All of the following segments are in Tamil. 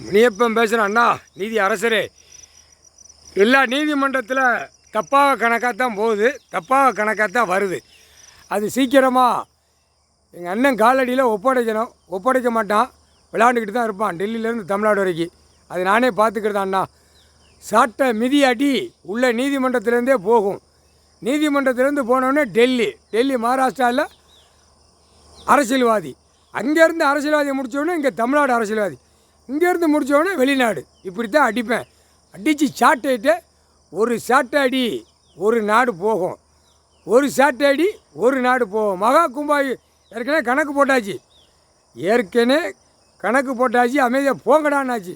முனியப்பன் பேசுகிறேன் அண்ணா. நீதி அரசரே, எல்லா நீதிமன்றத்தில் தப்பாக கணக்காக தான் போகுது, தப்பாக கணக்காக தான் வருது. அது சீக்கிரமாக எங்கள் அண்ணன் காலடியில் ஒப்படைக்கணும். ஒப்படைக்க மாட்டான், விளையாண்டுக்கிட்டு தான் இருப்பான் டெல்லியிலேருந்து தமிழ்நாடு வரைக்கும். அது நானே பார்த்துக்கிறது அண்ணா. சாட்டை மிதி அடி உள்ள நீதிமன்றத்திலேருந்தே போகும். நீதிமன்றத்திலேருந்து போனோடனே டெல்லி மகாராஷ்டிராவில் அரசியல்வாதி, அங்கேருந்து அரசியல்வாதியை முடித்தோடனே இங்கே தமிழ்நாடு அரசியல்வாதி, இங்கேருந்து முடித்தோடனே வெளிநாடு. இப்படி தான் அடிப்பேன். அடித்து சாட்டையிட்டு ஒரு சாட்டை அடி ஒரு நாடு போகும், ஒரு சாட்டை அடி ஒரு நாடு போகும். மகா கும்பாய் ஏற்கனவே கணக்கு போட்டாச்சு, அமைதியாக போங்கடான்னாச்சு.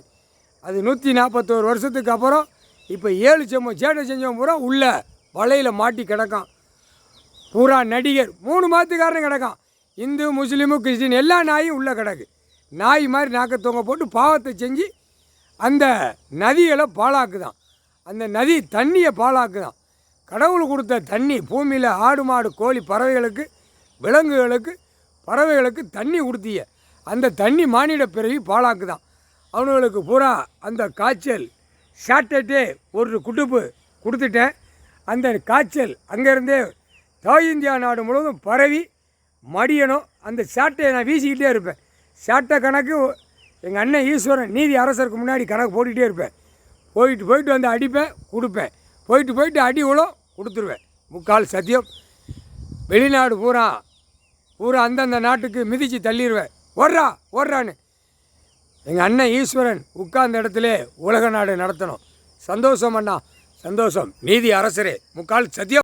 அது 141 வருஷத்துக்கு அப்புறம் இப்போ 7 சேட்டை செஞ்சவன் பூரா உள்ள வலையில் மாட்டி கிடக்கான். பூரா நடிகர் 3 மாதத்துக்காரன் கிடக்கான். இந்து, முஸ்லீமு, கிறிஸ்டின் எல்லா நாயும் உள்ளே கிடக்கு. நாய் மாதிரி நாக்க தொங்க போட்டு பாவத்தை செஞ்சு அந்த நதிகளை பாழாக்குதான். அந்த நதி தண்ணியை பாழாக்குதான். கடவுள் கொடுத்த தண்ணி, பூமியில் ஆடு மாடு கோழி பறவைகளுக்கு விலங்குகளுக்கு பறவைகளுக்கு தண்ணி கொடுத்தீங்க. அந்த தண்ணி மானிட பிறவி பாழாக்குதான். அவனுங்களுக்கு பூரா அந்த காய்ச்சல் சாட்டே ஒரு குட்டுப்பு கொடுத்துட்டேன். அந்த காய்ச்சல் அங்கேருந்தே இந்தியா நாடு முழுவதும் பரவி மடியணும். அந்த சாட்டையை நான் வீசிக்கிட்டே இருப்பேன். சாட்டை கணக்கு எங்கள் அண்ணன் ஈஸ்வரன் நீதி அரசருக்கு முன்னாடி கணக்கு போட்டுக்கிட்டே இருப்பேன். போயிட்டு வந்து அடிப்பேன், கொடுப்பேன். போயிட்டு அடி உளம் கொடுத்துருவேன். முக்கால் சத்தியம். வெளிநாடு பூரா அந்தந்த நாட்டுக்கு மிதித்து தள்ளிடுவேன். ஓடுறான்னு எங்கள் அண்ணன் ஈஸ்வரன் உட்கார்ந்த இடத்துல உலக நாடு நடத்தணும். சந்தோஷம் அண்ணா, சந்தோஷம். நீதி அரசரே, முக்கால் சத்தியம்.